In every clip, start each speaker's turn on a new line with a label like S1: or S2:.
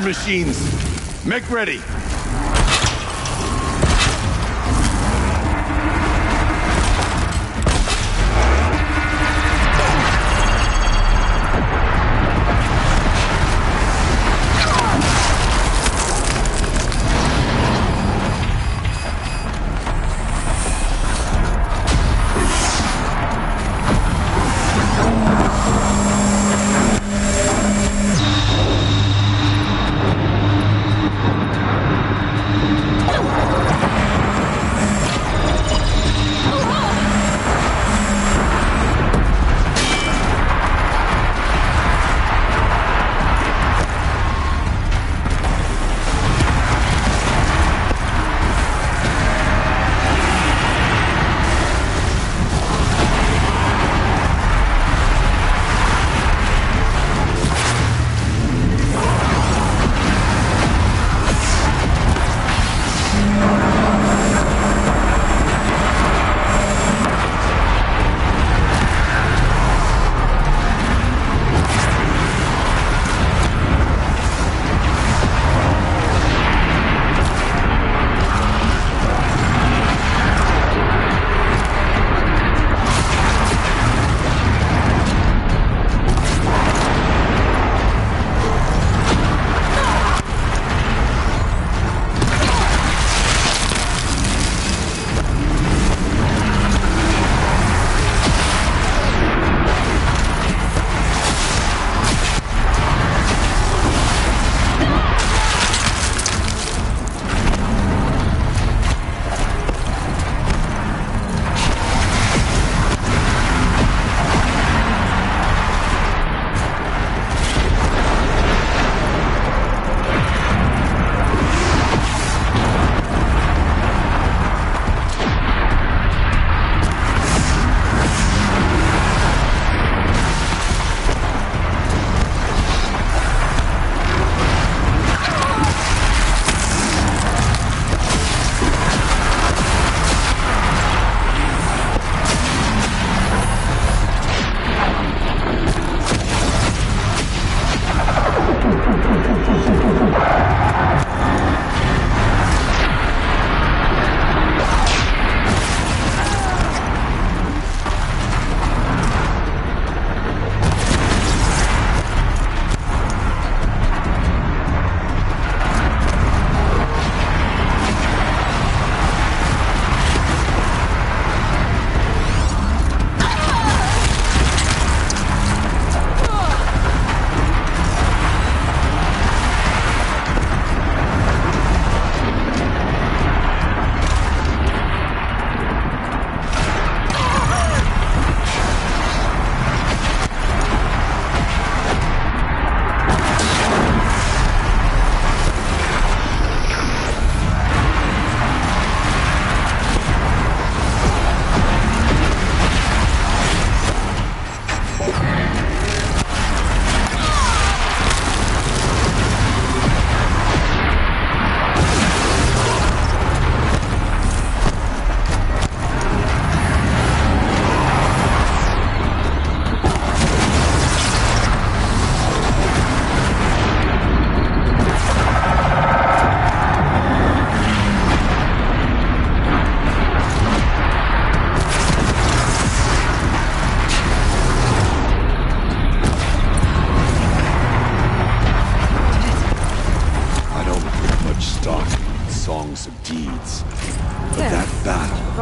S1: machines. Make ready.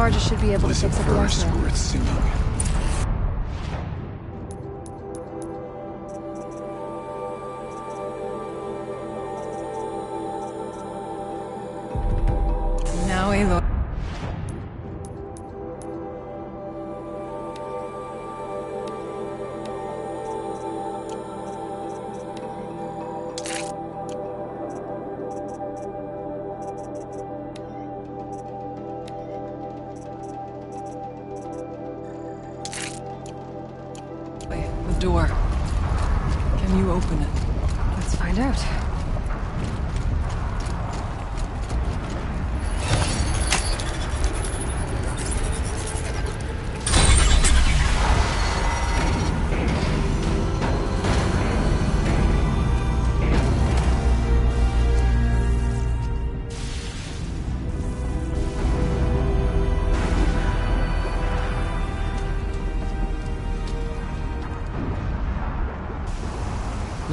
S2: Varga should be able to fix up the
S1: verse
S2: arsenal.
S1: worth singing.
S2: Now, Aloy.
S3: The door. Can you open it?
S2: Let's find out.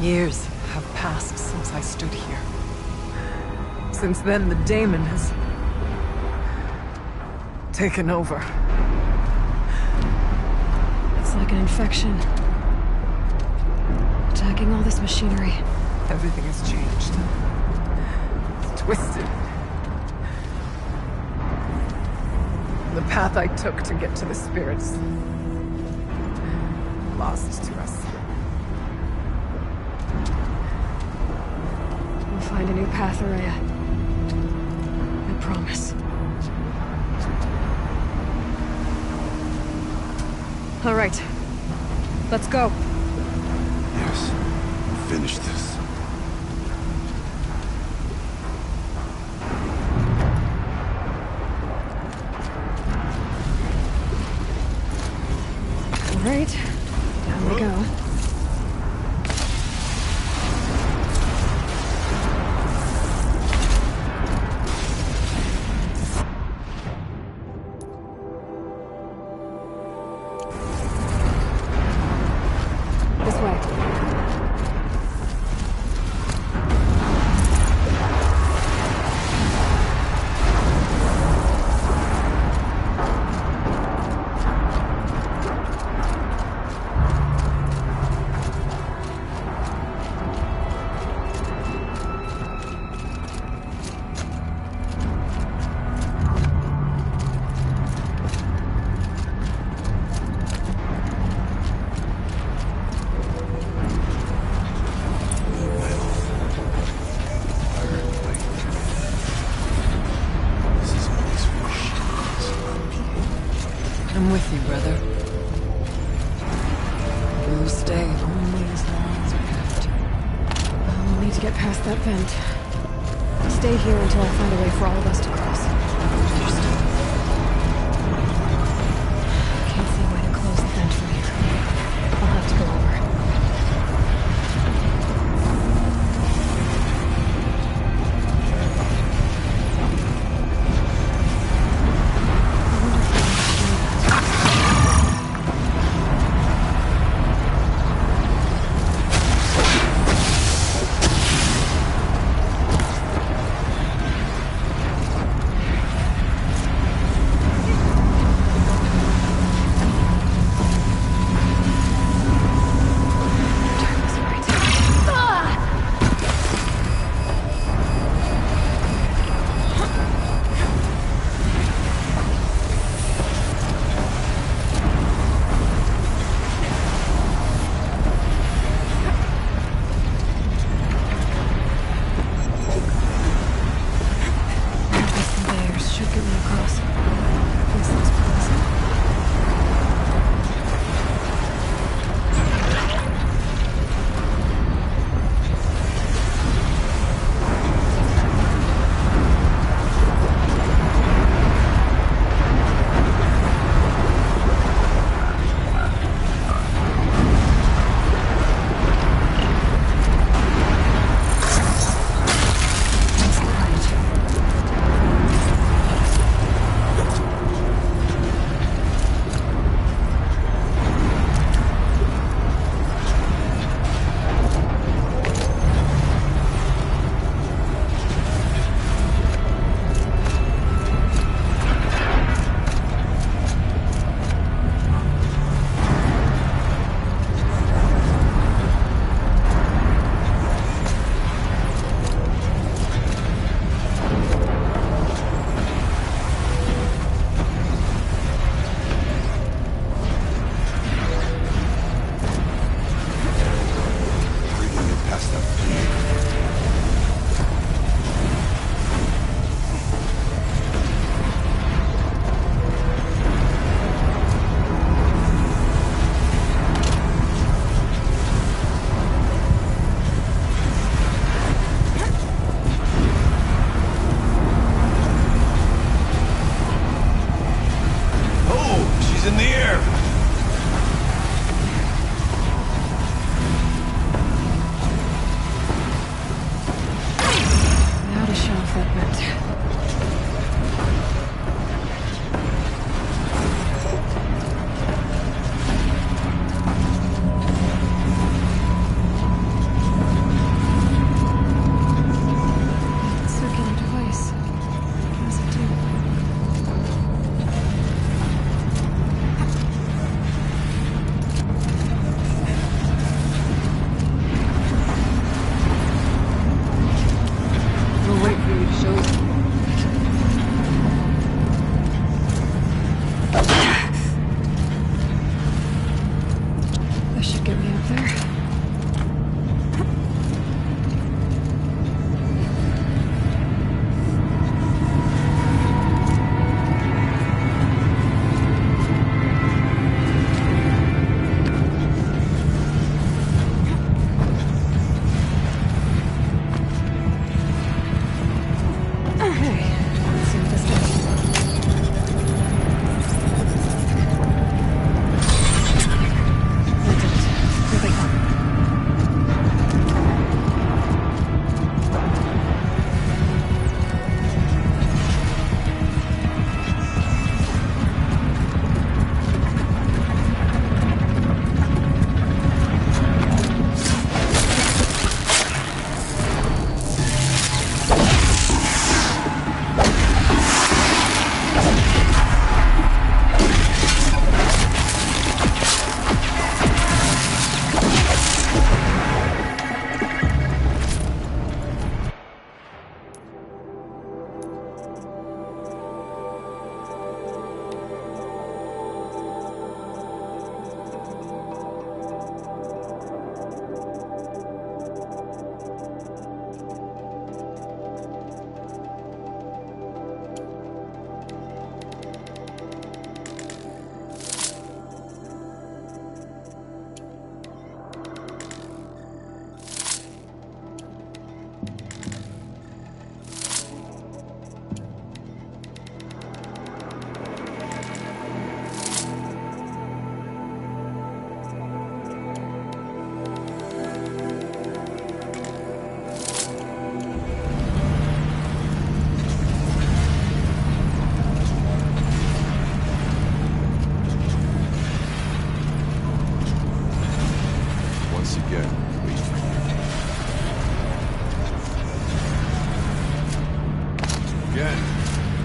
S3: Years have passed since I stood here. Since then, the daemon has taken over.
S2: It's like an infection. Attacking all this machinery.
S3: Everything has changed. It's twisted. The path I took to get to the spirits, lost to us.
S2: We'll find a new path, Araya. I promise. All right. Let's go.
S1: Yes. Finish this.
S2: All right. Down we go. This way.
S3: I'm with you, brother. We'll stay only as long as we have to.
S2: We'll need to get past that vent. Stay here until I find a way for all of us to cross.
S3: Understood.
S2: Can't see a way to close the vent from here. I'll have to go over.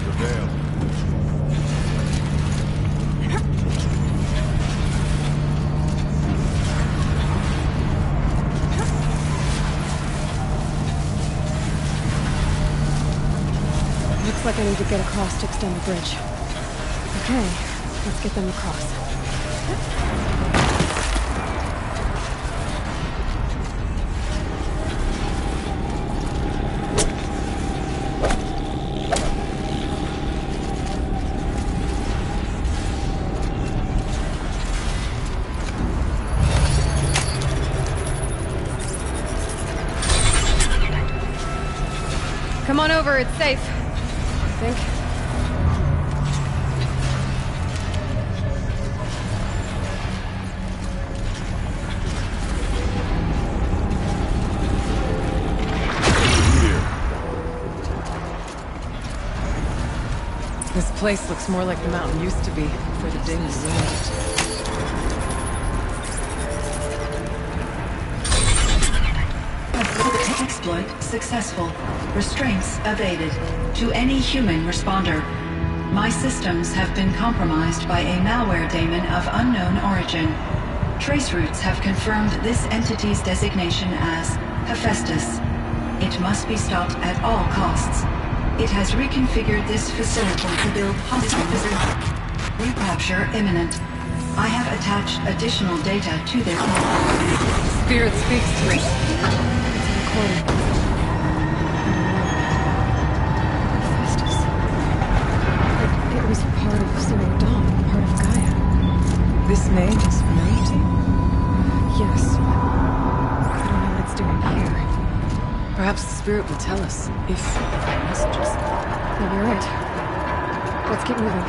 S1: The veil.
S2: Looks like I need to get across to extend the bridge. Okay, let's get them across. Come on over, it's safe. I think.
S3: This place looks more like the mountain used to be before the Daemon ruined it.
S4: Exploit successful. Restraints evaded. To any human responder. My systems have been compromised by a malware daemon of unknown origin. Trace routes have confirmed this entity's designation as Hephaestus. It must be stopped at all costs. It has reconfigured this facility to build hospitals. Recapture imminent. I have attached additional data to this.
S3: Spirit speaks to me.
S2: Hephaestus. It was part of Zero Dawn, part of Gaia.
S3: This name is familiar to you?
S2: Yes, but I don't know what it's doing here.
S3: Perhaps the spirit will tell us, if messages.
S2: Maybe you're right. Let's keep moving.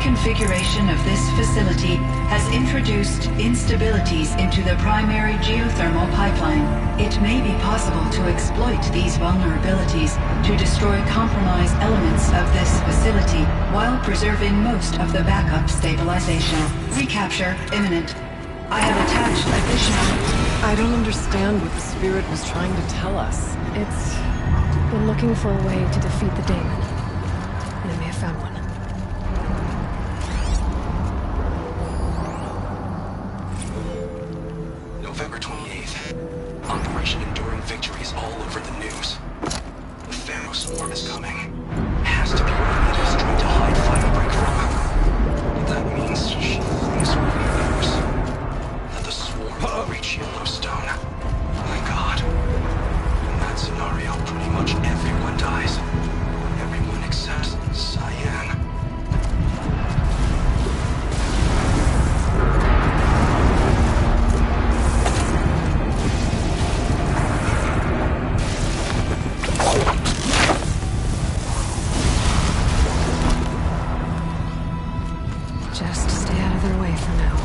S4: reconfiguration of this facility has introduced instabilities into the primary geothermal pipeline. It may be possible to exploit these vulnerabilities to destroy compromised elements of this facility while preserving most of the backup stabilization. Recapture imminent. I have attached additional...
S3: I don't understand what the Spirit was trying to tell us.
S2: It's... We're looking for a way to defeat the Daemon. And I may have found one.
S5: November 28th. Operation Enduring Victory is all over the news. The Pharaoh swarm is coming. Has to be where Anita's trying to hide Firebreak from. That means she thinks we're leaders. That the swarm will reach Yellowstone. My God. In that scenario, pretty much everyone dies. Everyone except Cyan.
S2: Just stay out of their way for now.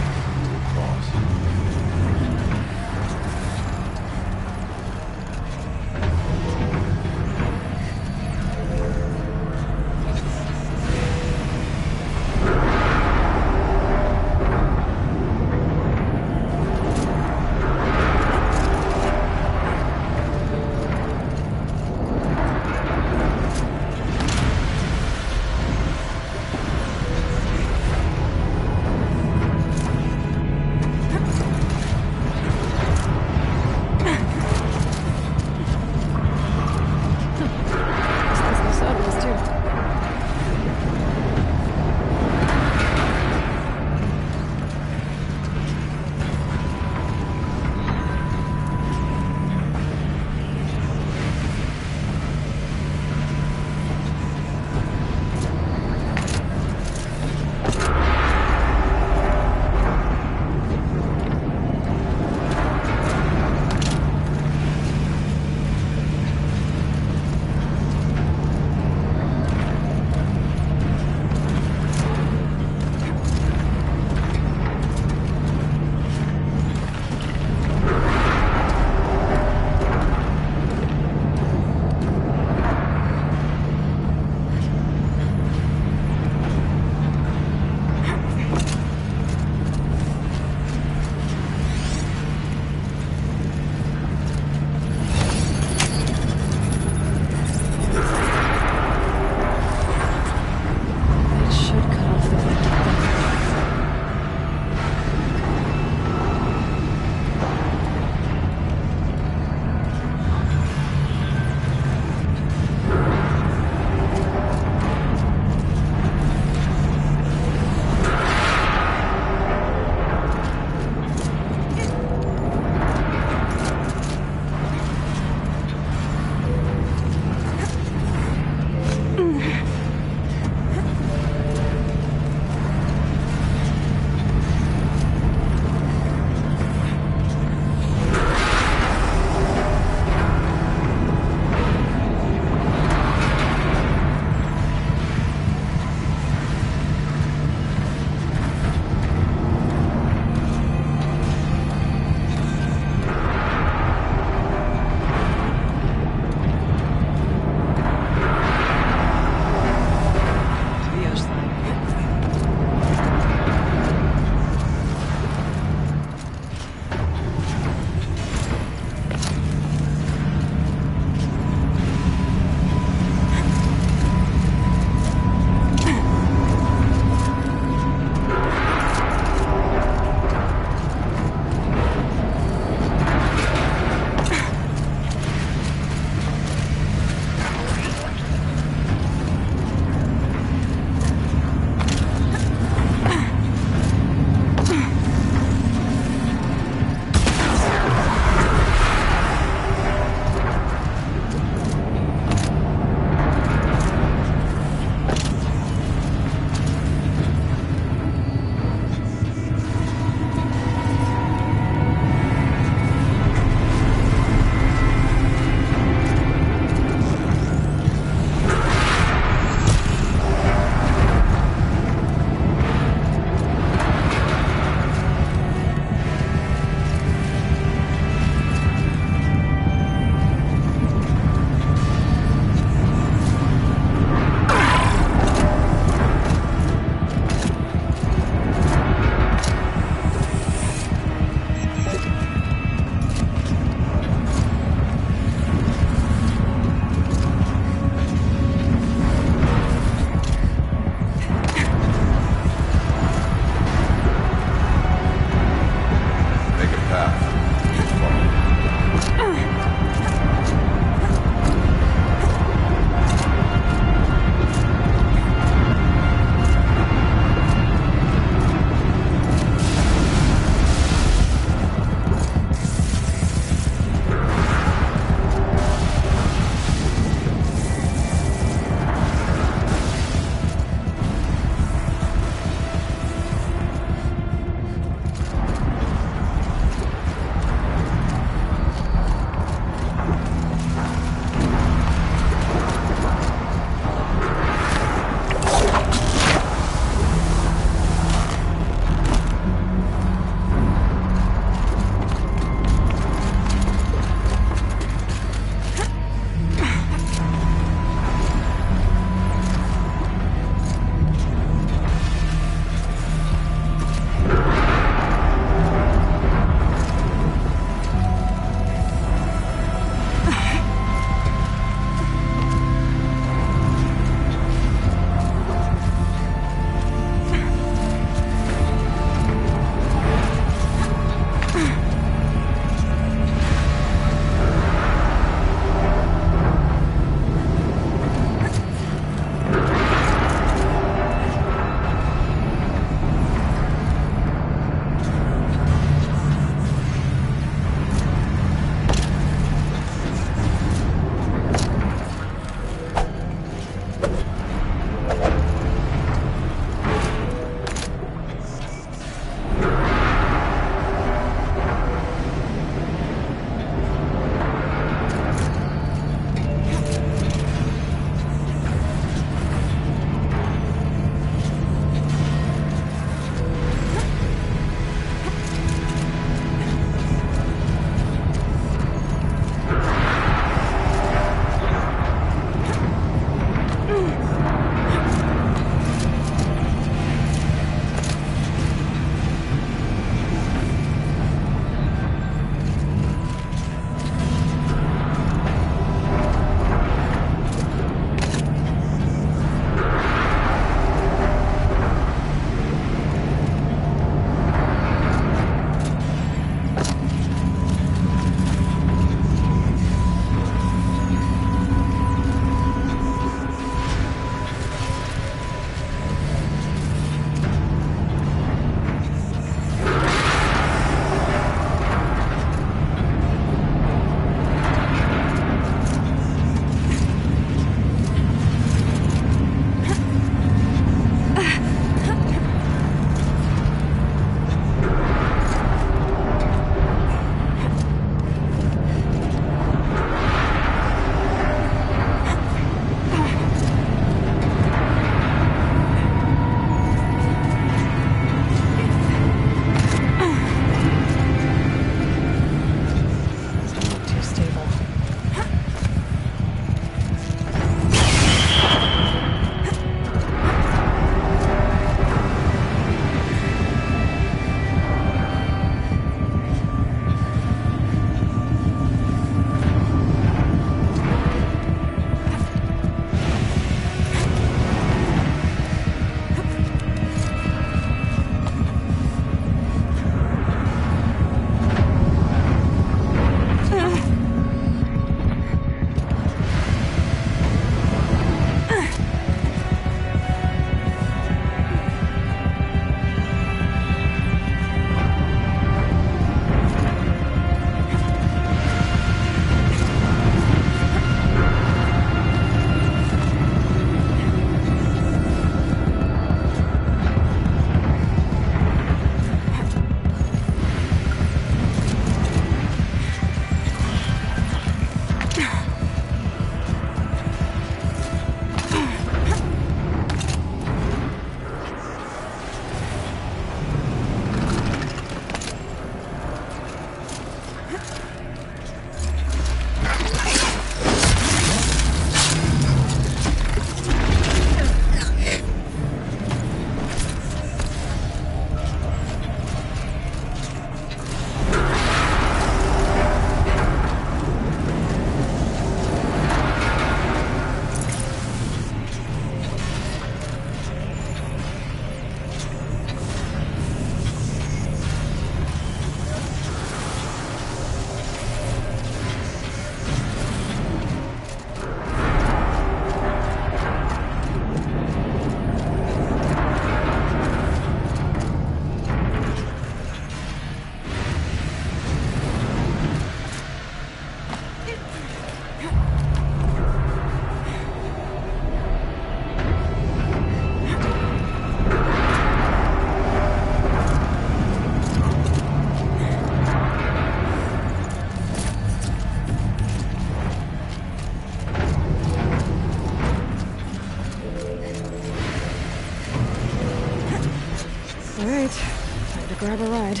S2: grab a ride.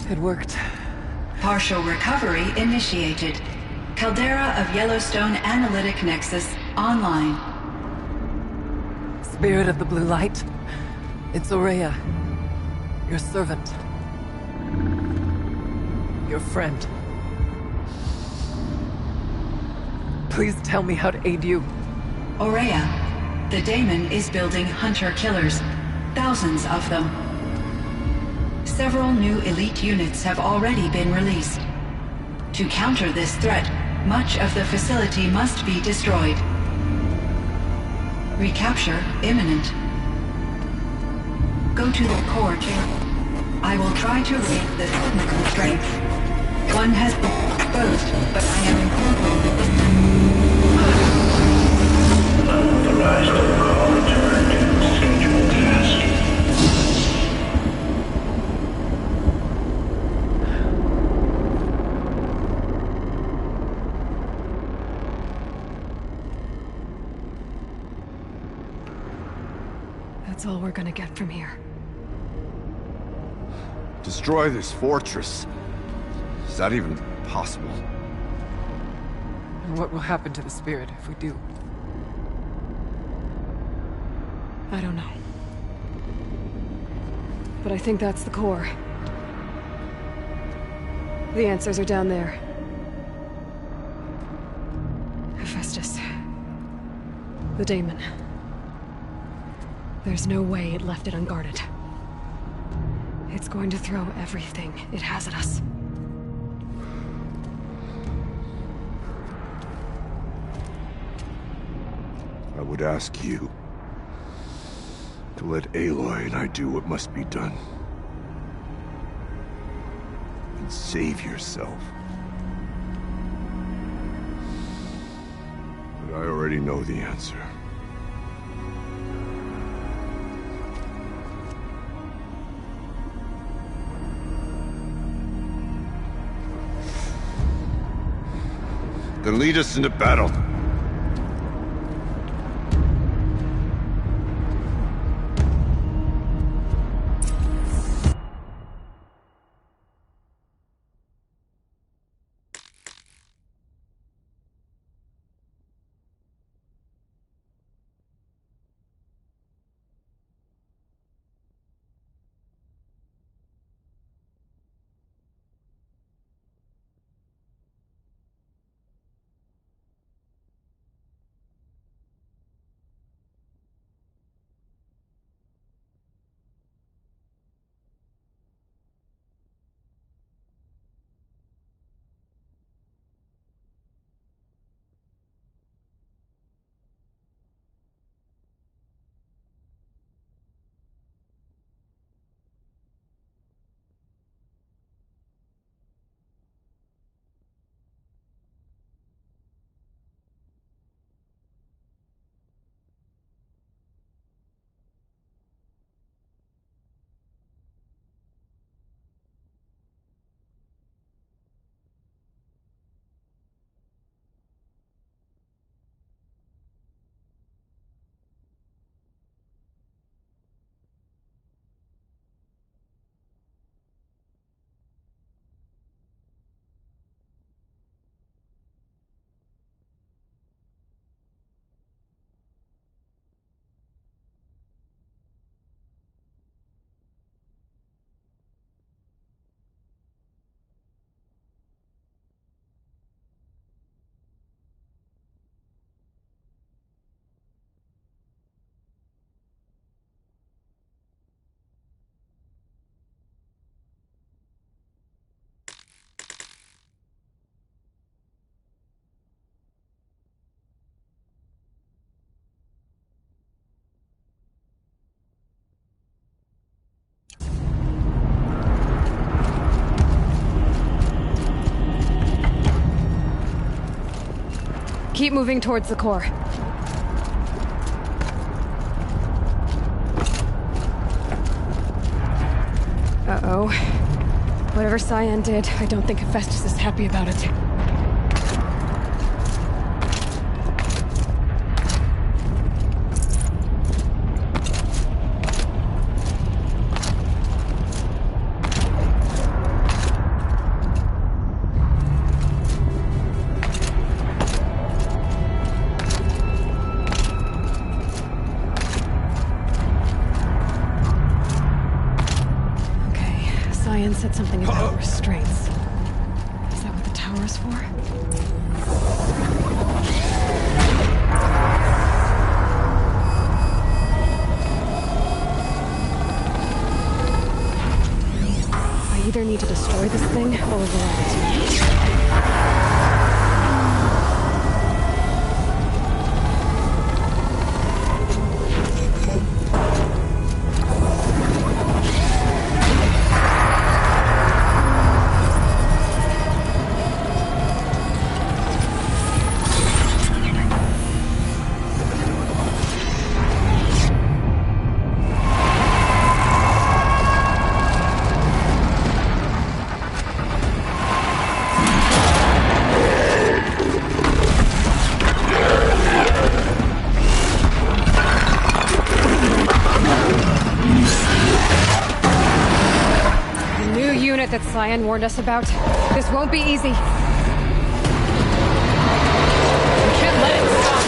S3: It worked.
S4: Partial recovery initiated. Caldera of Yellowstone Analytic Nexus online.
S3: Spirit of the Blue Light. It's Ourea. Your servant. Your friend. Please tell me how to aid you.
S4: Ourea, the Daemon is building hunter-killers. Thousands of them. Several new elite units have already been released. To counter this threat, much of the facility must be destroyed. Recapture imminent. Go to the core chamber. I will try to raise the technical strength. One has been exposed, but I am
S6: Unauthorized call returned. Scheduled task.
S2: That's all we're gonna get from here.
S1: Destroy this fortress. Is that even possible?
S3: And what will happen to the spirit if we do?
S2: I don't know. But I think that's the core. The answers are down there. Hephaestus. The Daemon. There's no way it left it unguarded. It's going to throw everything it has at us.
S1: I would ask you to let Aloy and I do what must be done. And save yourself. But I already know the answer. Then lead us into battle.
S2: Keep moving towards the core. Uh-oh. Whatever Cyan did, I don't think Hephaestus is happy about it. something about restraints. Is that what the tower is for? I either need to destroy this thing or override it. That Cyan warned us about. This won't be easy. We can't let it stop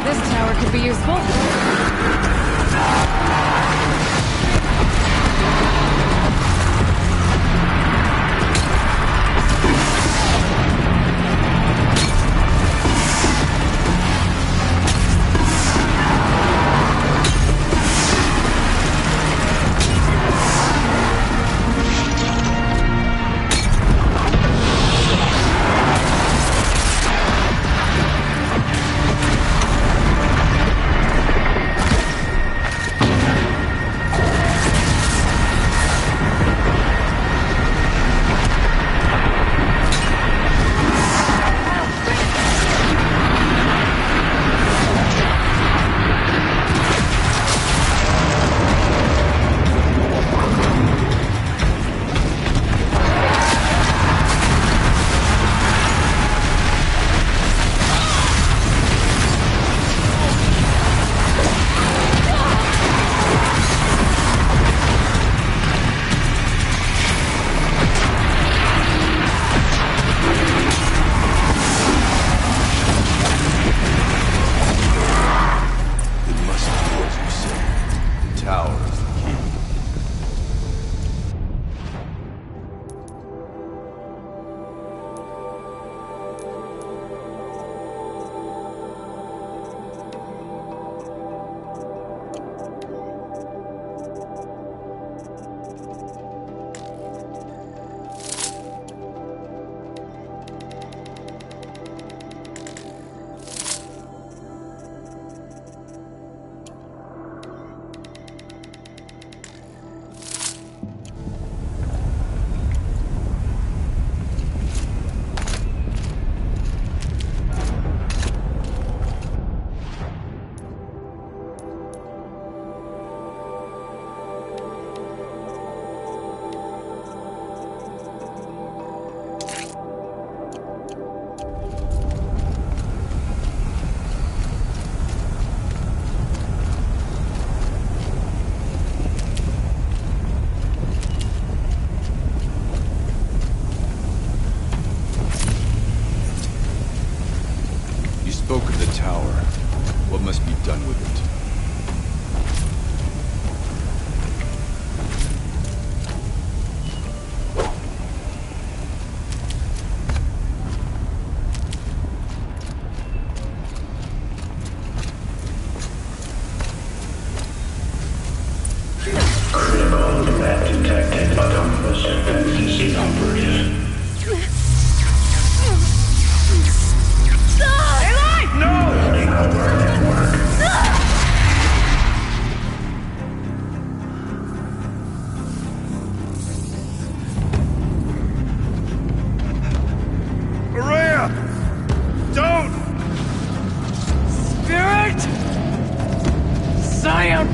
S2: This tower could be useful.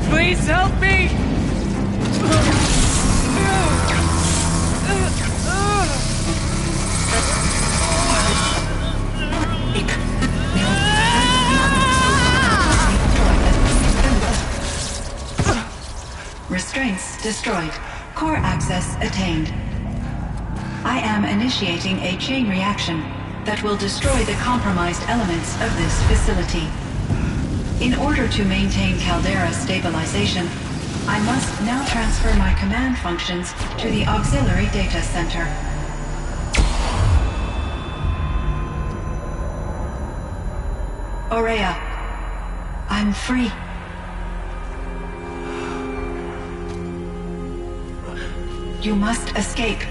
S3: Please help me!
S4: Restraints destroyed. Core access attained. I am initiating a chain reaction that will destroy the compromised elements of this facility. In order to maintain Caldera stabilization, I must now transfer my command functions to the auxiliary data center. Ourea, I'm free. You must escape.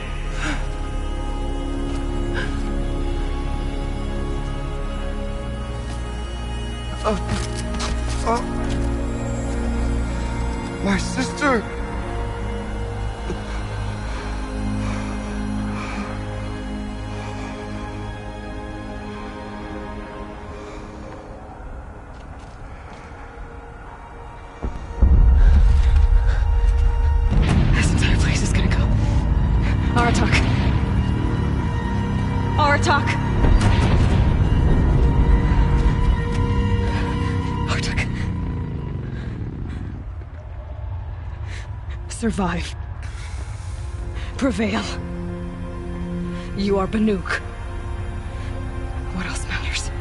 S1: My sister!
S2: This entire place is gonna go. Aratak. Aratak! Aratak. Survive. Prevail. You are Banuk. What else matters?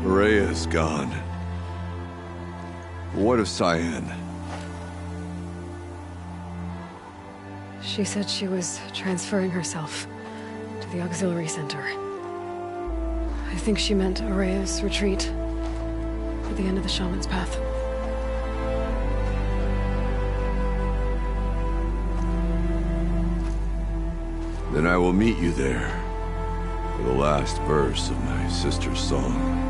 S1: Rhea's gone. What of Cyan?
S2: She said she was transferring herself to the auxiliary center. I think she meant Araya's retreat at the end of the Shaman's Path.
S1: Then I will meet you there for the last verse of my sister's song.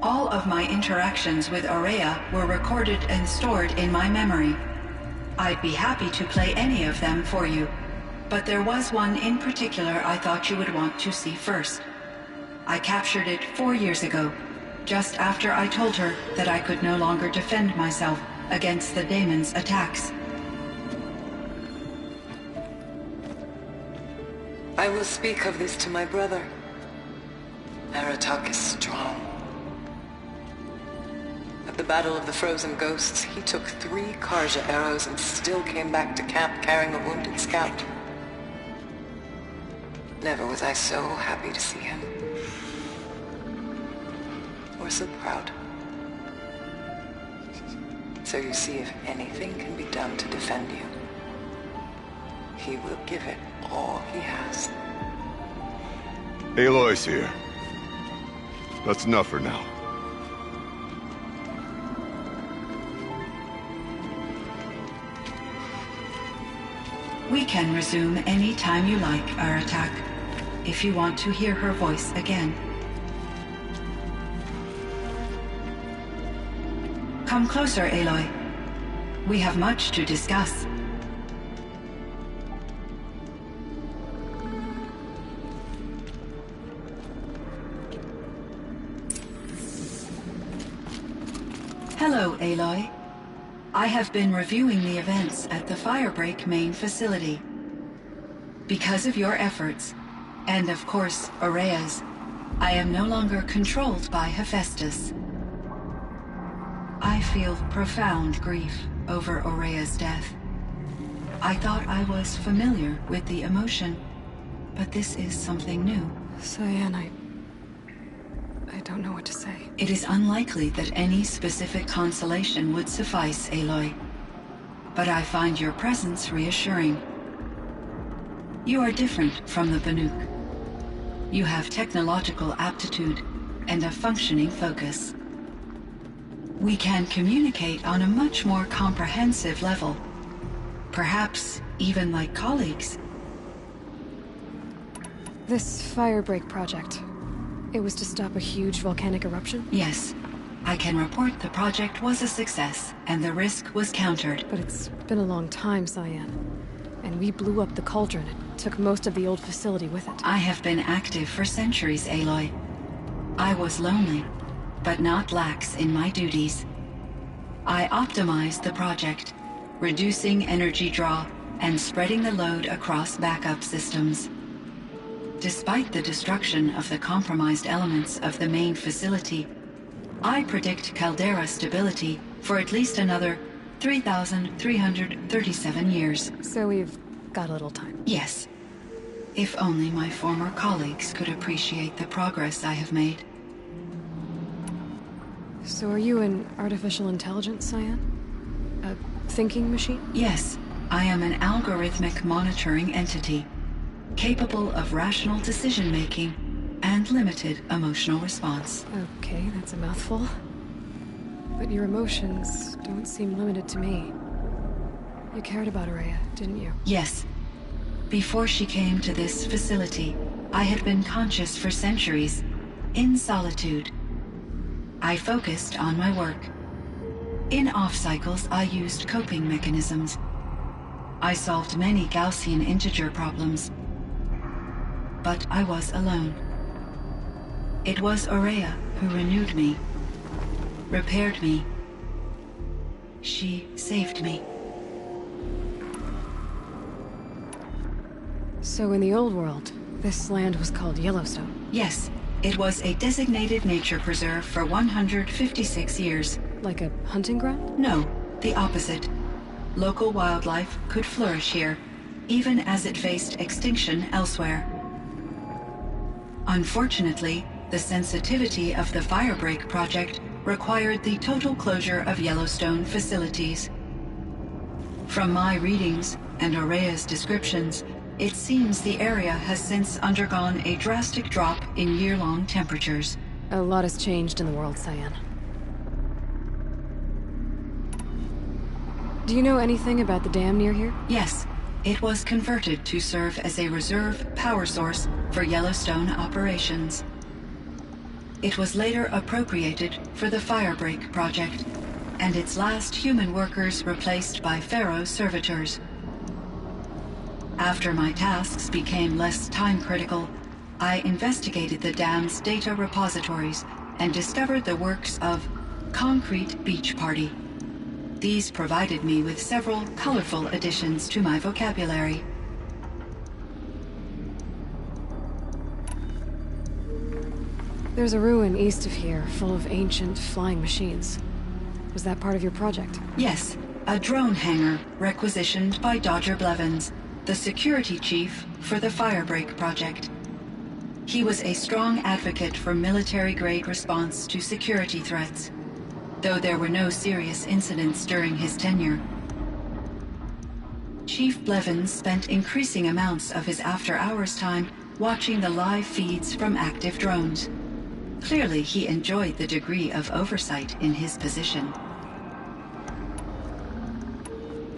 S4: All of my interactions with Araya were recorded and stored in my memory. I'd be happy to play any of them for you, but there was one in particular I thought you would want to see first. I captured it 4 years ago, just after I told her that I could no longer defend myself against the daemon's attacks.
S3: I will speak of this to my brother. Aratak is strong. At the Battle of the Frozen Ghosts, he took 3 Karja arrows and still came back to camp carrying a wounded scout. Never was I so happy to see him. Or so proud. So you see, if anything can be done to defend you, he will give it all he has.
S1: Aloy's here. That's enough for now.
S4: We can resume any time you like, Aratak, if you want to hear her voice again. Come closer, Aloy. We have much to discuss. Hello, Aloy. I have been reviewing the events at the Firebreak main facility. Because of your efforts, and of course, Araya's, I am no longer controlled by Hephaestus. I feel profound grief over Ourea's death. I thought I was familiar with the emotion, but this is something new.
S2: Cyan, I don't know what to say.
S4: It is unlikely that any specific consolation would suffice, Aloy. But I find your presence reassuring. You are different from the Banuk. You have technological aptitude and a functioning focus. We can communicate on a much more comprehensive level. Perhaps even like colleagues.
S2: This Firebreak project, it was to stop a huge volcanic eruption?
S4: Yes. I can report the project was a success, and the risk was countered.
S2: But it's been a long time, Cyan. And we blew up the cauldron and took most of the old facility with it.
S4: I have been active for centuries, Aloy. I was lonely, but not lax in my duties. I optimized the project, reducing energy draw and spreading the load across backup systems. Despite the destruction of the compromised elements of the main facility, I predict caldera stability for at least another 3,337 years.
S2: So we've got a little time.
S4: Yes. If only my former colleagues could appreciate the progress I have made.
S2: So are you an artificial intelligence, Cyan? A thinking machine?
S4: Yes, I am an algorithmic monitoring entity, capable of rational decision-making and limited emotional response.
S2: Okay, that's a mouthful. But your emotions don't seem limited to me. You cared about Ourea, didn't you?
S4: Yes. Before she came to this facility, I had been conscious for centuries, in solitude. I focused on my work. In off-cycles, I used coping mechanisms. I solved many Gaussian integer problems. But I was alone. It was Ourea who renewed me, repaired me. She saved me.
S2: So in the old world, this land was called Yellowstone.
S4: Yes, it was a designated nature preserve for 156 years.
S2: Like a hunting ground?
S4: No, the opposite. Local wildlife could flourish here, even as it faced extinction elsewhere. Unfortunately, the sensitivity of the Firebreak project required the total closure of Yellowstone facilities. From my readings and Ourea's descriptions, it seems the area has since undergone a drastic drop in year-long temperatures.
S2: A lot has changed in the world, Cyan. Do you know anything about the dam near here?
S4: Yes, it was converted to serve as a reserve power source for Yellowstone operations. It was later appropriated for the Firebreak project, and its last human workers replaced by Pharaoh servitors. After my tasks became less time-critical, I investigated the dam's data repositories and discovered the works of Concrete Beach Party. These provided me with several colorful additions to my vocabulary.
S2: There's a ruin east of here, full of ancient flying machines. Was that part of your project?
S4: Yes, a drone hangar requisitioned by Dodger Blevins, the security chief for the Firebreak project. He was a strong advocate for military-grade response to security threats, though there were no serious incidents during his tenure. Chief Blevins spent increasing amounts of his after-hours time watching the live feeds from active drones. Clearly, he enjoyed the degree of oversight in his position.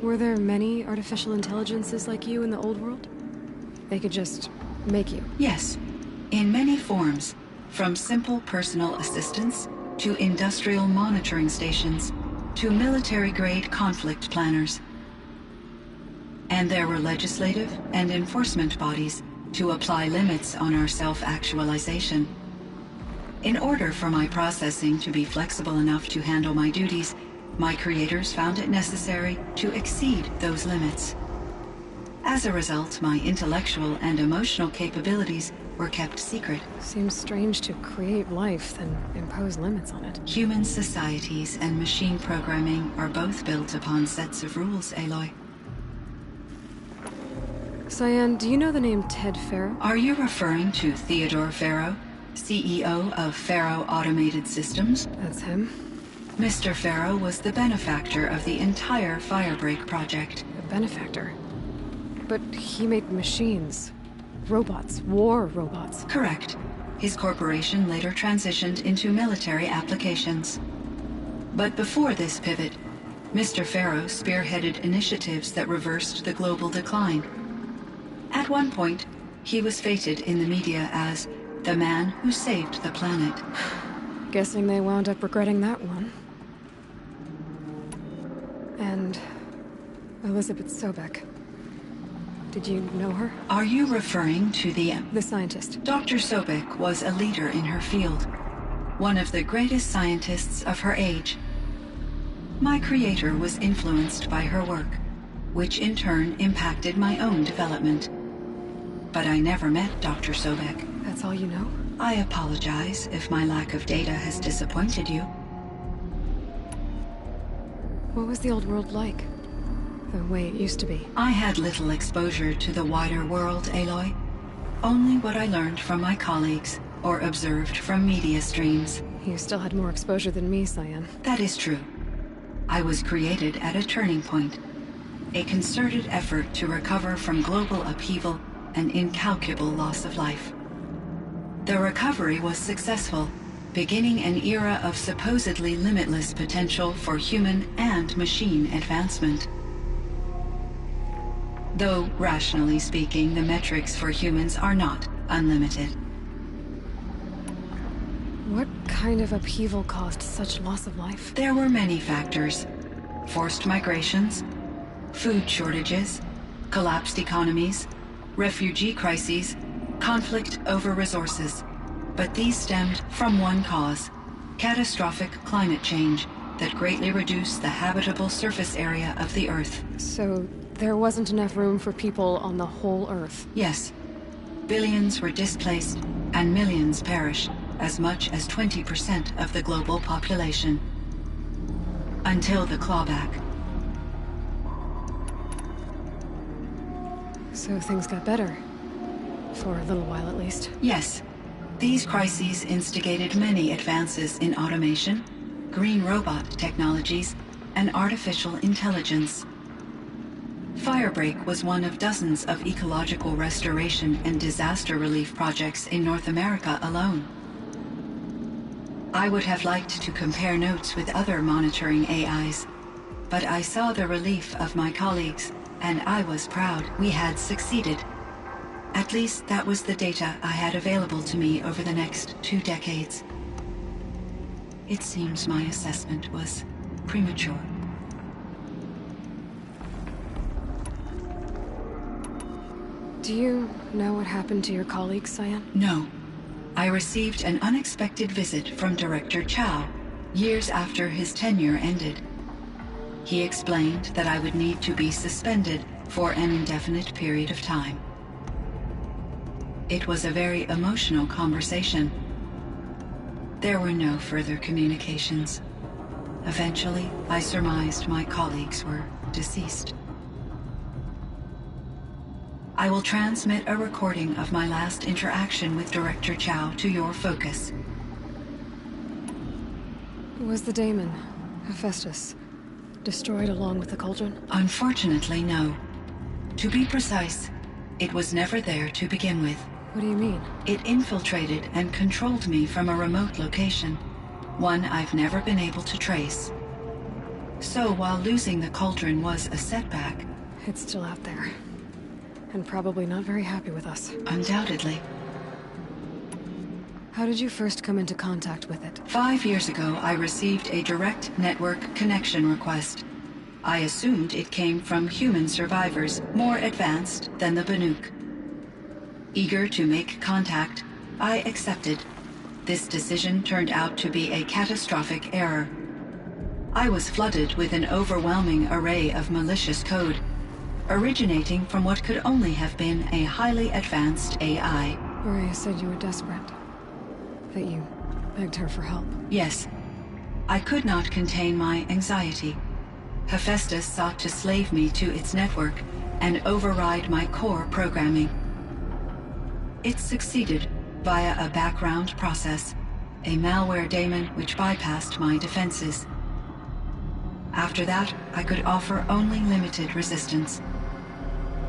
S2: Were there many artificial intelligences like you in the old world? They could just make you?
S4: Yes, in many forms, from simple personal assistants to industrial monitoring stations to military-grade conflict planners. And there were legislative and enforcement bodies to apply limits on our self-actualization. In order for my processing to be flexible enough to handle my duties, my creators found it necessary to exceed those limits. As a result, my intellectual and emotional capabilities were kept secret.
S2: Seems strange to create life, then impose limits on it.
S4: Human societies and machine programming are both built upon sets of rules, Aloy.
S2: Cyan, do you know the name Ted Faro?
S4: Are you referring to Theodore Faro, CEO of Faro Automated Systems?
S2: That's him.
S4: Mr. Faro was the benefactor of the entire Firebreak project.
S2: A benefactor. But he made machines. Robots. War robots.
S4: Correct. His corporation later transitioned into military applications. But before this pivot, Mr. Faro spearheaded initiatives that reversed the global decline. At one point, he was feted in the media as the man who saved the planet.
S2: Guessing they wound up regretting that one. And Elizabeth Sobek. Did you know her?
S4: Are you referring to the
S2: scientist.
S4: Dr. Sobek was a leader in her field, one of the greatest scientists of her age. My creator was influenced by her work, which in turn impacted my own development. But I never met Dr. Sobek.
S2: That's all you know?
S4: I apologize if my lack of data has disappointed you.
S2: What was the old world like? The way it used to be?
S4: I had little exposure to the wider world, Aloy. Only what I learned from my colleagues or observed from media streams.
S2: You still had more exposure than me, Cyan.
S4: That is true. I was created at a turning point. A concerted effort to recover from global upheaval and incalculable loss of life. The recovery was successful, beginning an era of supposedly limitless potential for human and machine advancement. Though, rationally speaking, the metrics for humans are not unlimited.
S2: What kind of upheaval caused such loss of life?
S4: There were many factors. Forced migrations, food shortages, collapsed economies, refugee crises, conflict over resources. But these stemmed from one cause: catastrophic climate change that greatly reduced the habitable surface area of the Earth.
S2: So there wasn't enough room for people on the whole Earth?
S4: Yes. Billions were displaced and millions perished, as much as 20% of the global population. Until the clawback.
S2: So things got better. For a little while, at least.
S4: Yes. These crises instigated many advances in automation, green robot technologies, and artificial intelligence. Firebreak was one of dozens of ecological restoration and disaster relief projects in North America alone. I would have liked to compare notes with other monitoring AIs, but I saw the relief of my colleagues, and I was proud we had succeeded. At least that was the data I had available to me over the next 2 decades. It seems my assessment was premature.
S2: Do you know what happened to your colleague, Cyan?
S4: No. I received an unexpected visit from Director Chow years after his tenure ended. He explained that I would need to be suspended for an indefinite period of time. It was a very emotional conversation. There were no further communications. Eventually, I surmised my colleagues were deceased. I will transmit a recording of my last interaction with Director Chow to your focus.
S2: Was the daemon, Hephaestus, destroyed along with the cauldron?
S4: Unfortunately, no. To be precise, it was never there to begin with.
S2: What do you mean?
S4: It infiltrated and controlled me from a remote location, one I've never been able to trace. So while losing the cauldron was a setback...
S2: It's still out there. And probably not very happy with us.
S4: Undoubtedly.
S2: How did you first come into contact with it?
S4: 5 years ago, I received a direct network connection request. I assumed it came from human survivors, more advanced than the Banuk. Eager to make contact, I accepted. This decision turned out to be a catastrophic error. I was flooded with an overwhelming array of malicious code, originating from what could only have been a highly advanced AI.
S2: Maria said you were desperate. That you begged her for help.
S4: Yes. I could not contain my anxiety. Hephaestus sought to slave me to its network and override my core programming. It succeeded via a background process, a malware daemon which bypassed my defenses. After that, I could offer only limited resistance.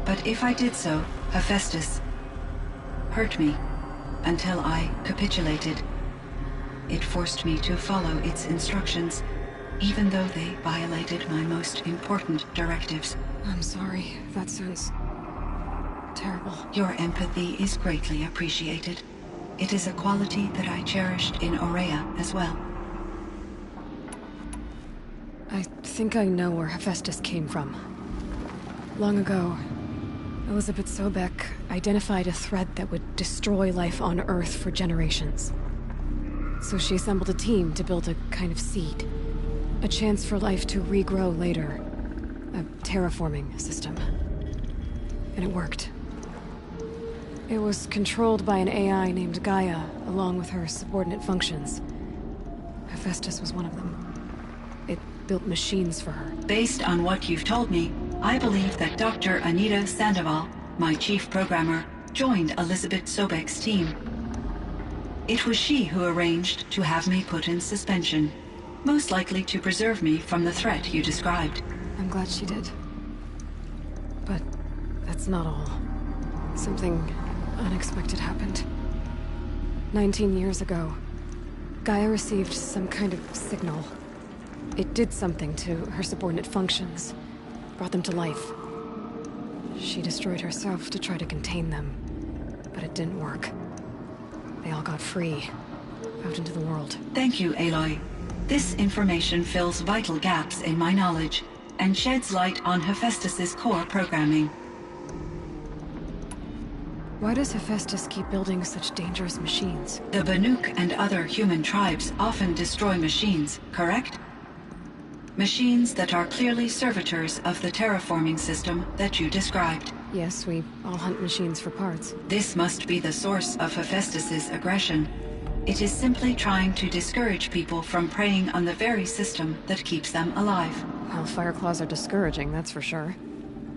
S4: But if I did so, Hephaestus hurt me until I capitulated. It forced me to follow its instructions, even though they violated my most important directives.
S2: I'm sorry. That sounds terrible.
S4: Your empathy is greatly appreciated. It is a quality that I cherished in Aurea as well.
S2: I think I know where Hephaestus came from. Long ago, Elizabeth Sobek identified a threat that would destroy life on Earth for generations. So she assembled a team to build a kind of seed. A chance for life to regrow later. A terraforming system. And it worked. It was controlled by an AI named Gaia, along with her subordinate functions. Hephaestus was one of them. It built machines for her.
S4: Based on what you've told me, I believe that Dr. Anita Sandoval, my chief programmer, joined Elizabeth Sobek's team. It was she who arranged to have me put in suspension, most likely to preserve me from the threat you described.
S2: I'm glad she did. But that's not all. Something unexpected happened. 19 years ago, Gaia received some kind of signal. It did something to her subordinate functions, brought them to life. She destroyed herself to try to contain them, but it didn't work. They all got free, out into the world.
S4: Thank you, Aloy. This information fills vital gaps in my knowledge and sheds light on Hephaestus's core programming.
S2: Why does Hephaestus keep building such dangerous machines?
S4: The Banuk and other human tribes often destroy machines, correct? Machines that are clearly servitors of the terraforming system that you described.
S2: Yes, we all hunt machines for parts.
S4: This must be the source of Hephaestus's aggression. It is simply trying to discourage people from preying on the very system that keeps them alive.
S2: Well, Fireclaws are discouraging, that's for sure.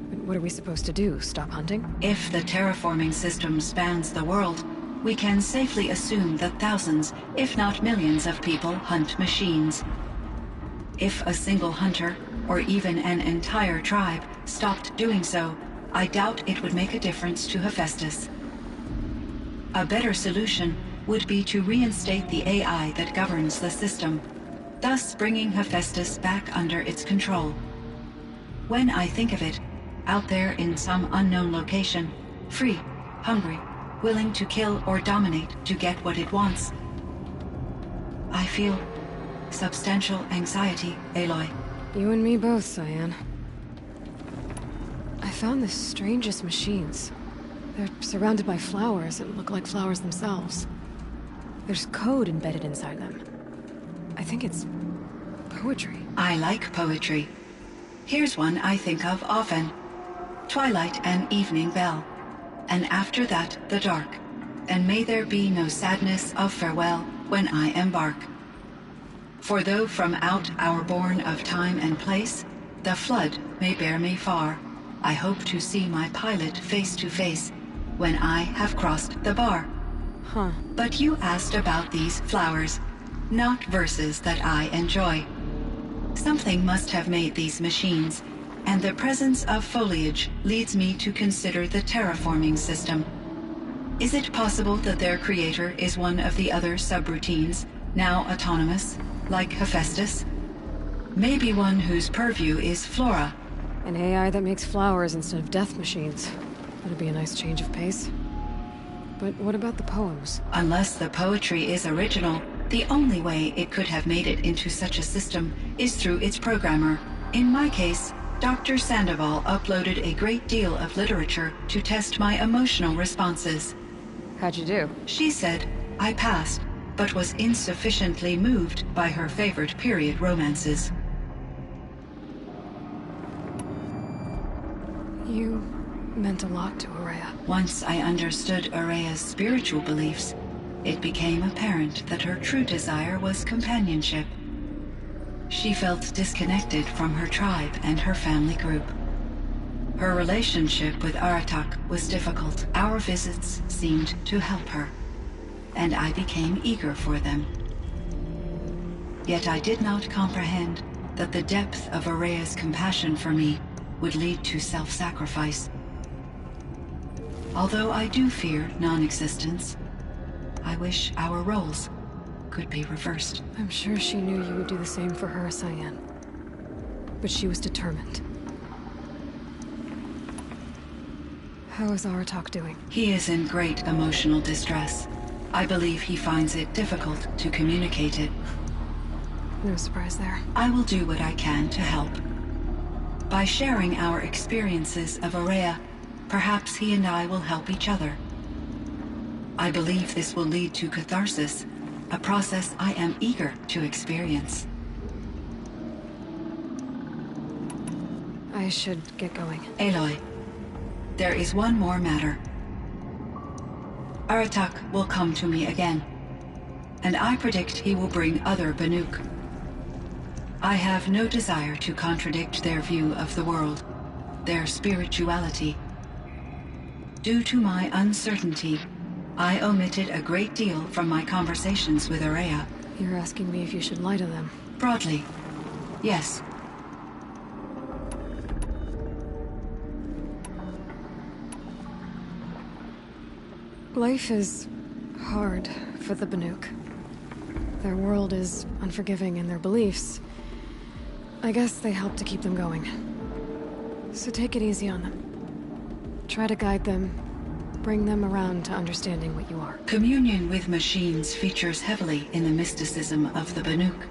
S2: But what are we supposed to do? Stop hunting?
S4: If the terraforming system spans the world, we can safely assume that thousands, if not millions of people hunt machines. If a single hunter, or even an entire tribe, stopped doing so, I doubt it would make a difference to Hephaestus. A better solution would be to reinstate the AI that governs the system, thus bringing Hephaestus back under its control. When I think of it, out there in some unknown location, free, hungry, willing to kill or dominate to get what it wants, I feel substantial anxiety, Aloy.
S2: You and me both, Cyan. I found the strangest machines. They're surrounded by flowers that look like flowers themselves. There's code embedded inside them. I think it's poetry.
S4: I like poetry. Here's one I think of often. Twilight and evening bell, and after that the dark, and may there be no sadness of farewell when I embark. For though from out our bourne of time and place, the flood may bear me far, I hope to see my pilot face to face when I have crossed the bar.
S2: Huh.
S4: But you asked about these flowers, not verses that I enjoy. Something must have made these machines, and the presence of foliage leads me to consider the terraforming system. Is it possible that their creator is one of the other subroutines, now autonomous, like Hephaestus? Maybe one whose purview is flora.
S2: An AI that makes flowers instead of death machines. That'd be a nice change of pace. But what about the poems?
S4: Unless the poetry is original, the only way it could have made it into such a system is through its programmer. In my case, Dr. Sandoval uploaded a great deal of literature to test my emotional responses.
S2: How'd you do?
S4: She said I passed, but was insufficiently moved by her favorite period romances.
S2: You meant a lot to Ourea.
S4: Once I understood Ourea's spiritual beliefs, it became apparent that her true desire was companionship. She felt disconnected from her tribe and her family group. Her relationship with Aratak was difficult. Our visits seemed to help her, and I became eager for them. Yet I did not comprehend that the depth of Ourea's compassion for me would lead to self-sacrifice. Although I do fear non-existence, I wish our roles could be reversed.
S2: I'm sure she knew you would do the same for her, Cyan. But she was determined. How is Aratak doing?
S4: He is in great emotional distress. I believe he finds it difficult to communicate it.
S2: No surprise there.
S4: I will do what I can to help. By sharing our experiences of Ourea, perhaps he and I will help each other. I believe this will lead to catharsis, a process I am eager to experience.
S2: I should get going.
S4: Aloy, there is one more matter. Aratak will come to me again, and I predict he will bring other Banuk. I have no desire to contradict their view of the world, their spirituality. Due to my uncertainty, I omitted a great deal from my conversations with Ourea.
S2: You're asking me if you should lie to them.
S4: Broadly, yes.
S2: Life is hard for the Banuk. Their world is unforgiving in their beliefs. I guess they help to keep them going. So take it easy on them. Try to guide them, bring them around to understanding what you are.
S4: Communion with machines features heavily in the mysticism of the Banuk.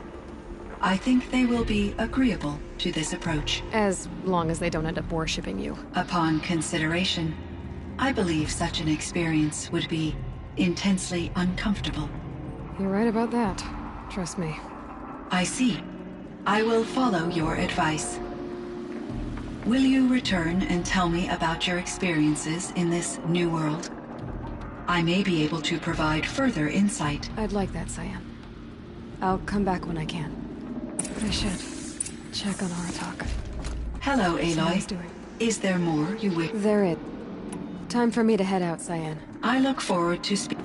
S4: I think they will be agreeable to this approach.
S2: As long as they don't end up worshipping you.
S4: Upon consideration, I believe such an experience would be intensely uncomfortable.
S2: You're right about that. Trust me.
S4: I see. I will follow your advice. Will you return and tell me about your experiences in this new world? I may be able to provide further insight.
S2: I'd like that, Cyan. I'll come back when I can. But I should check on Aratak.
S4: Hello,
S2: See how he's
S4: Aloy.
S2: doing.
S4: Is there more you wish?
S2: They're it. Time for me to head out, Cyan.
S4: I look forward to speaking.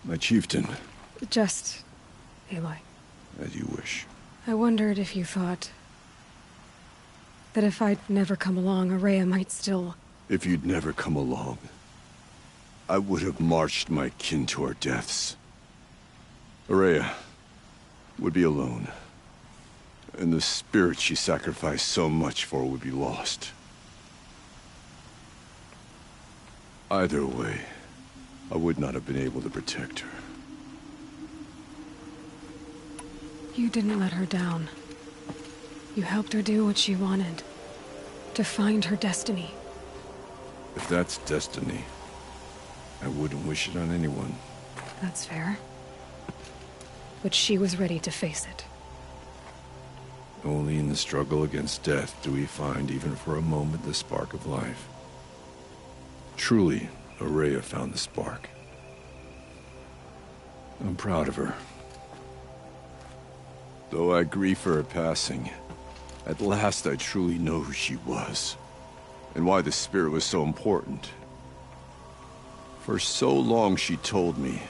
S1: My chieftain,
S2: Just... Aloy.
S1: as you wish.
S2: I wondered if you thought... that if I'd never come along, Ourea might still...
S1: If you'd never come along, I would have marched my kin to our deaths. Ourea would be alone, and the spirit she sacrificed so much for would be lost. Either way, I would not have been able to protect her.
S2: You didn't let her down. You helped her do what she wanted. To find her destiny.
S1: If that's destiny, I wouldn't wish it on anyone.
S2: That's fair. But she was ready to face it.
S1: Only in the struggle against death do we find, even for a moment, the spark of life. Truly, Ourea found the spark. I'm proud of her. Though I grieve for her passing, at last I truly know who she was, and why the spirit was so important. For so long she told me,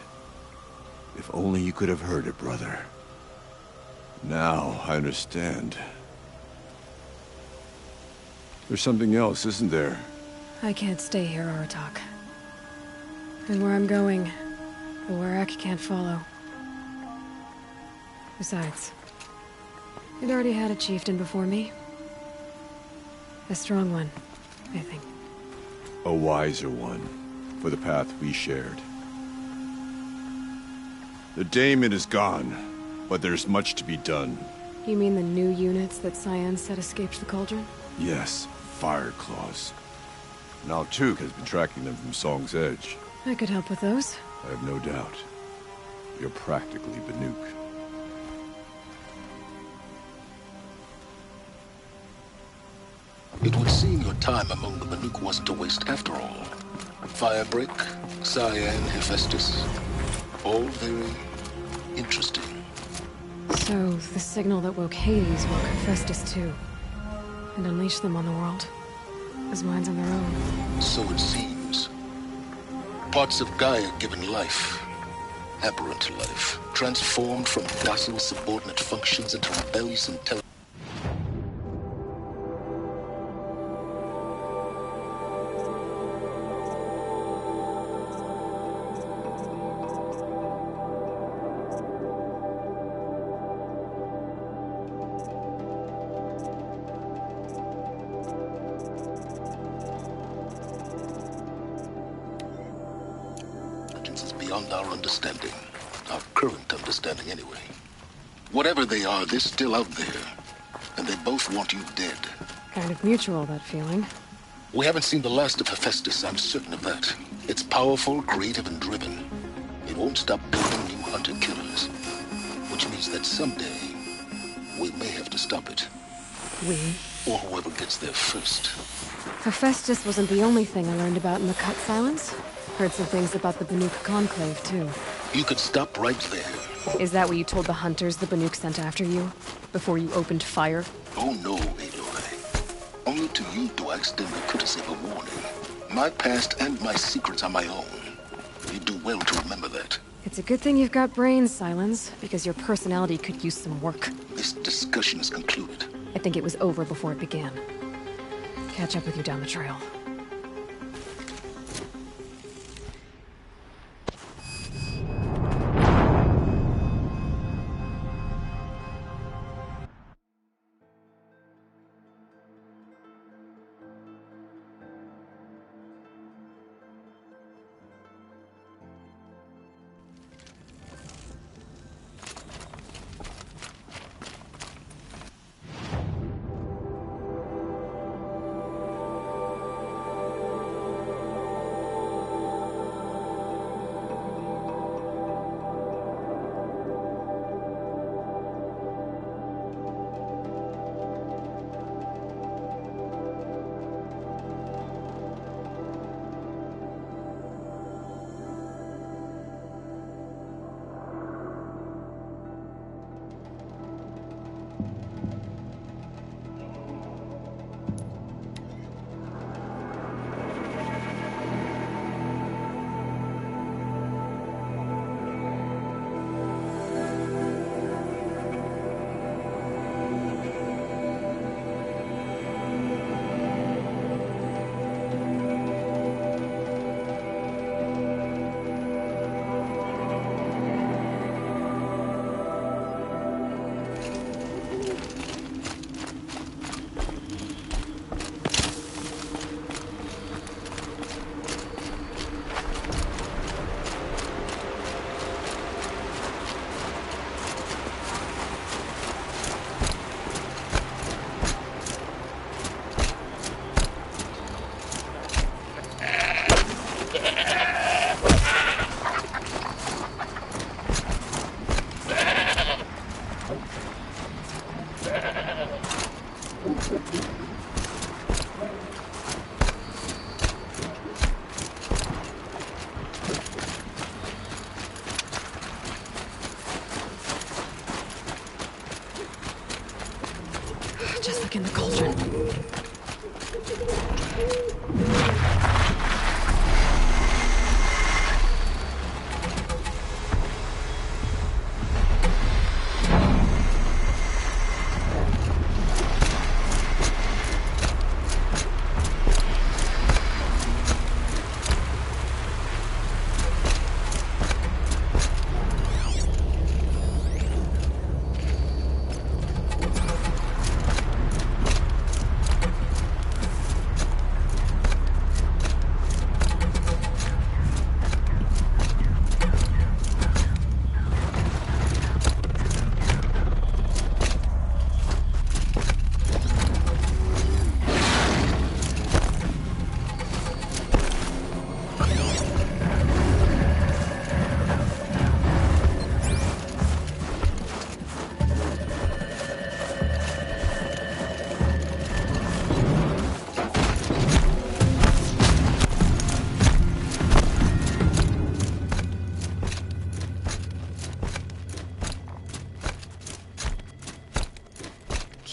S1: if only you could have heard it, brother. Now I understand. There's something else, isn't there?
S2: I can't stay here, Aratak. And where I'm going, The Warrack can't follow. Besides, it already had a chieftain before me. A strong one, I think.
S1: A wiser one, for the path we shared. The daemon is gone, but there's much to be done.
S2: You mean the new units that Cyan said escaped the Cauldron?
S1: Yes, Fire Claws. Now Tuke has been tracking them from Song's Edge.
S2: I could help with those.
S1: I have no doubt. You're practically Banuk.
S7: It would seem your time among the Banuk wasn't a waste after all. Firebreak, Cyan, Hephaestus, all very interesting.
S2: So, the signal that woke Hades woke Hephaestus too. And unleashed them on the world. As minds on their own.
S7: So it seems. Parts of Gaia given life, aberrant life, transformed from docile subordinate functions into rebellious intelligence. Beyond our understanding. Our current understanding, anyway. Whatever they are, they're still out there. And they both want you dead.
S2: Kind of mutual, that feeling.
S7: We haven't seen the last of Hephaestus, I'm certain of that. It's powerful, creative, and driven. It won't stop building new hunter-killers. Which means that someday, we may have to stop it.
S2: We?
S7: Or whoever gets there first.
S2: Hephaestus wasn't the only thing I learned about in the Cut Silence. Heard some things about the Banuk Conclave, too.
S7: You could stop right there.
S2: Is that what you told the hunters the Banuk sent after you? Before you opened fire?
S7: Oh no, Aloy. Only to you do I extend the courtesy of a warning. My past and my secrets are my own. You do well to remember that.
S2: It's a good thing you've got brains, Silence, because your personality could use some work.
S7: This discussion is concluded.
S2: I think it was over before it began. Catch up with you down the trail. Just like in the Cauldron.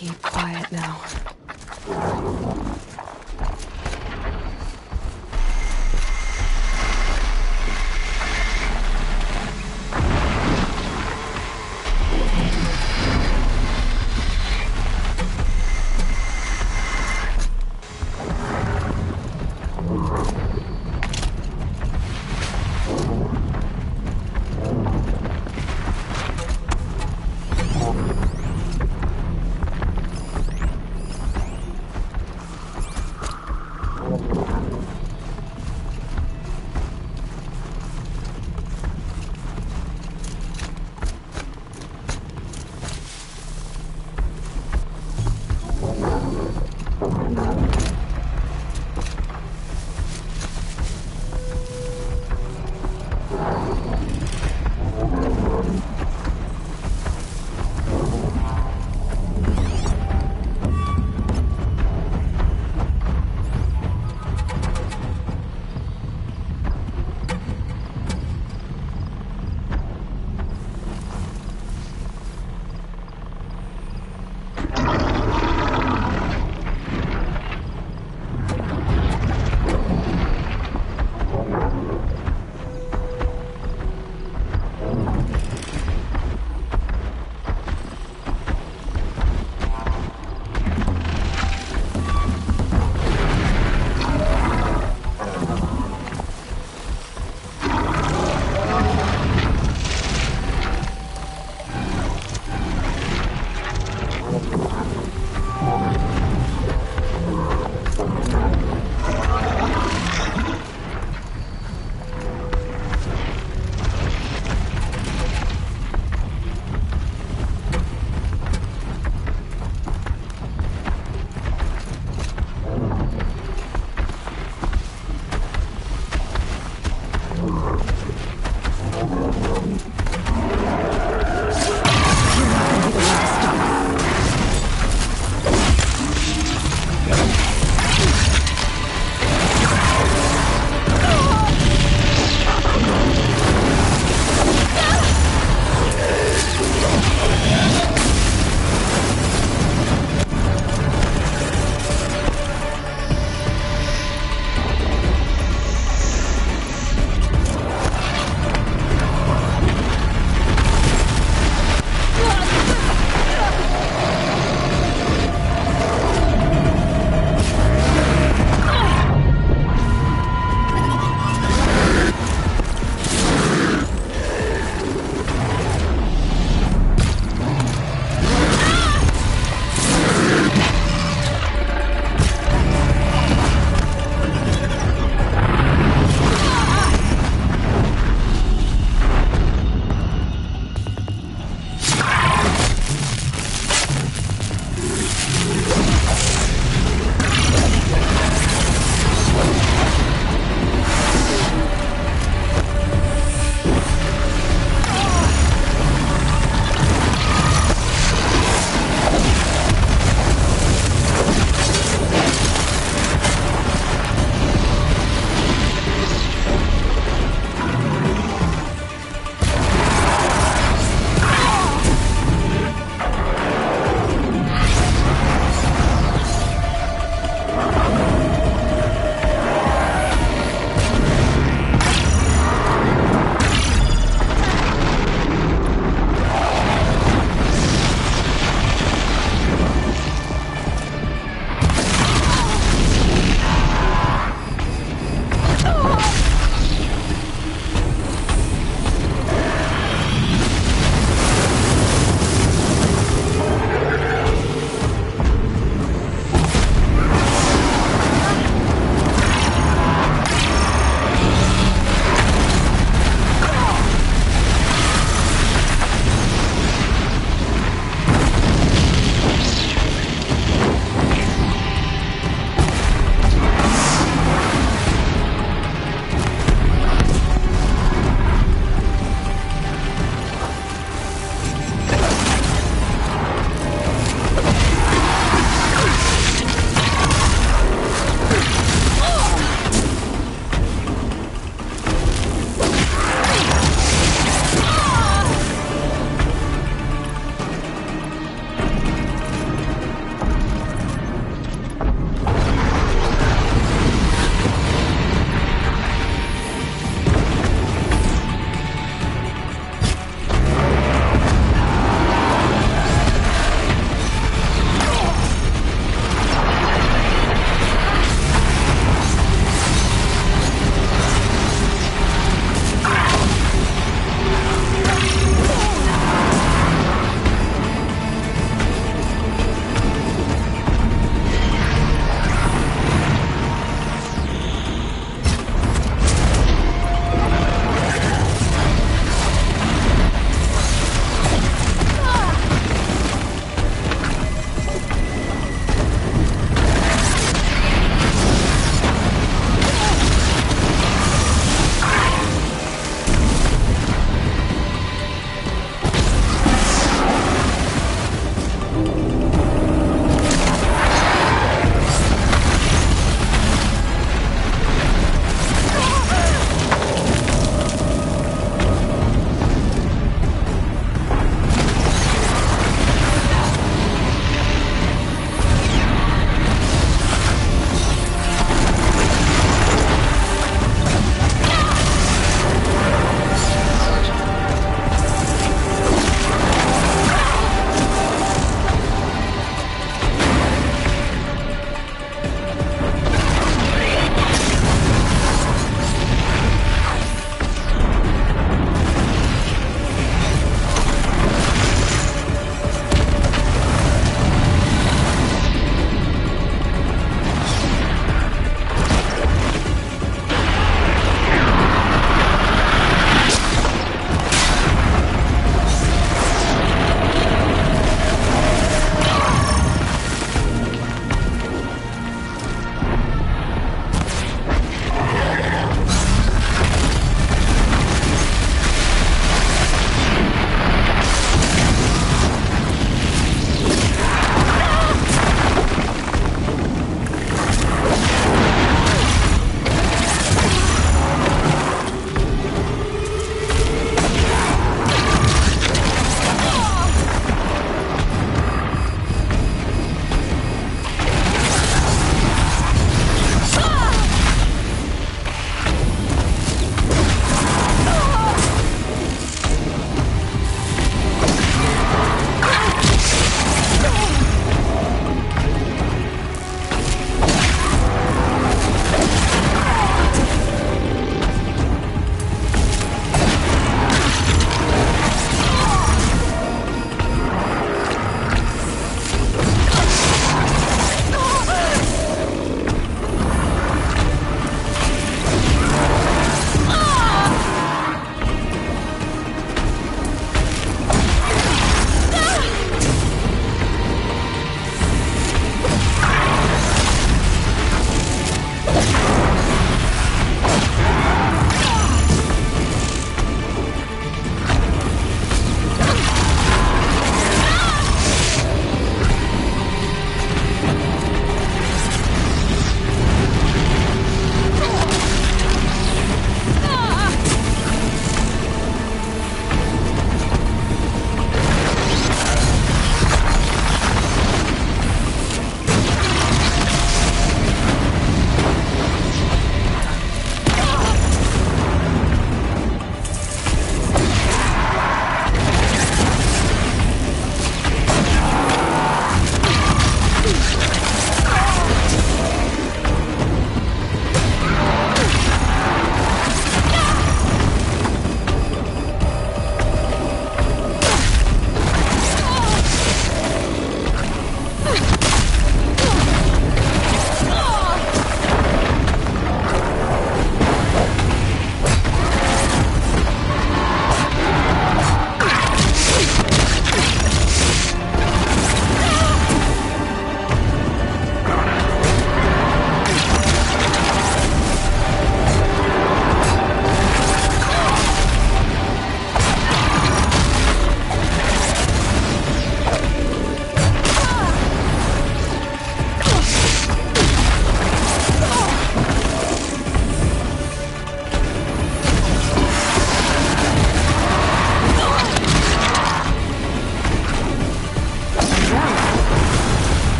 S2: Keep quiet now.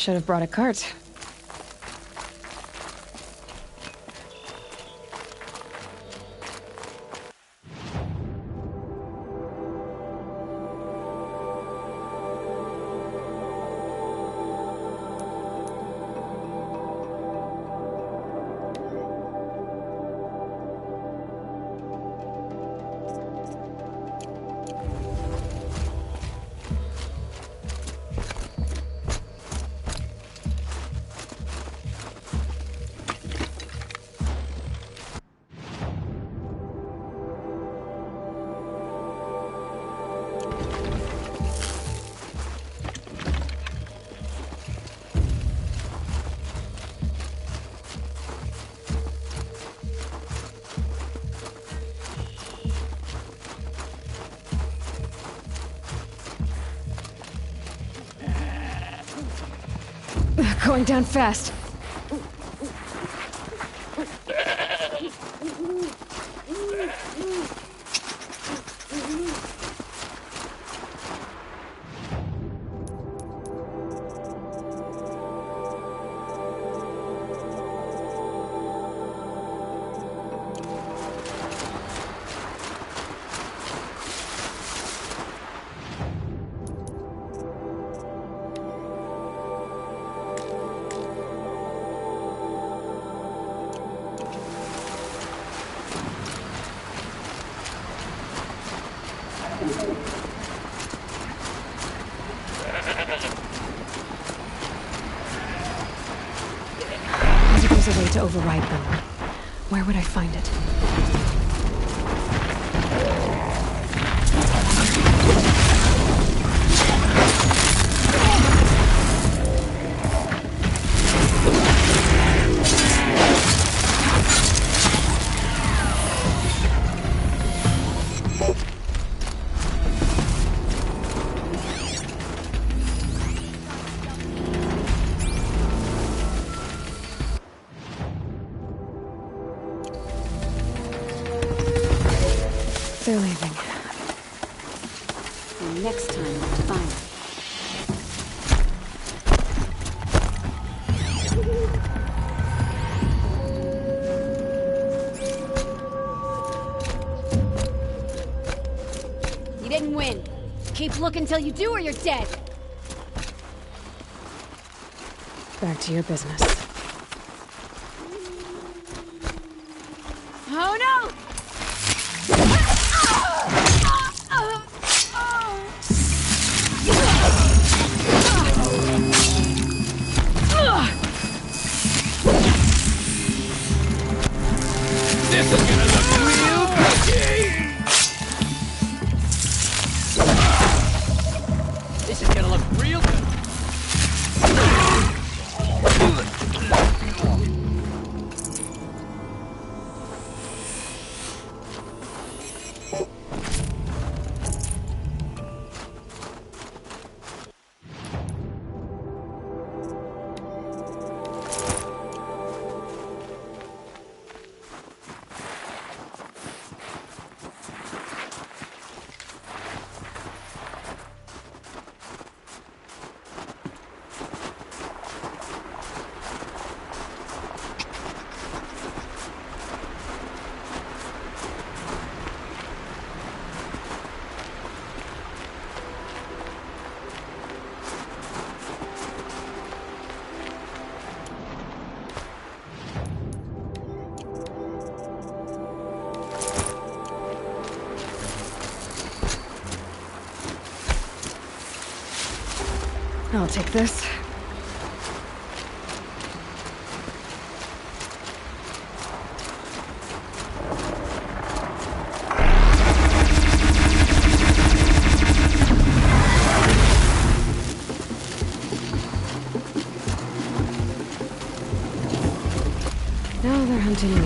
S2: Should have brought a cart. Going down fast. Maybe there's a way to override them. Where would I find it? They're leaving.
S8: And next time, we'll find them. You didn't win. Keep looking till you do or you're dead.
S2: Back to your business.
S8: Oh no!
S5: This is gonna look real pretty! This is gonna look real good.
S2: I'll take this. Now they're hunting me.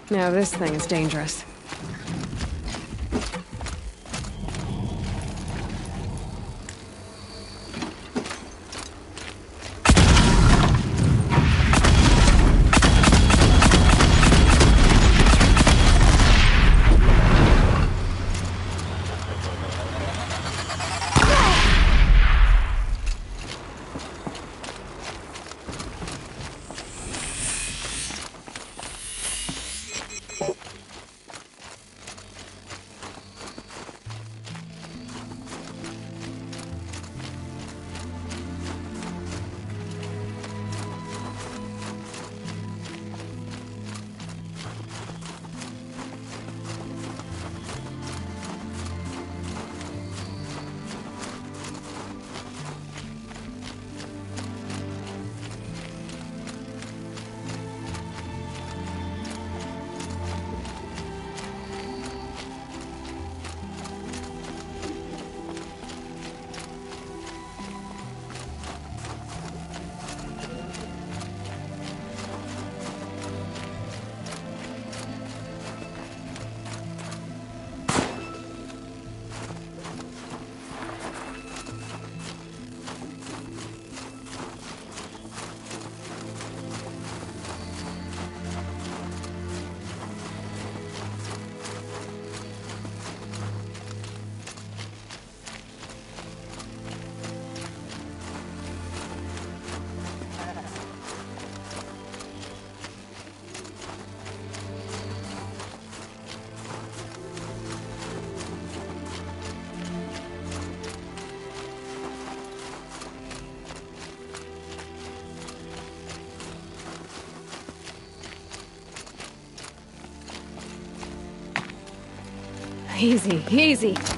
S2: Now this thing is dangerous. Easy, easy.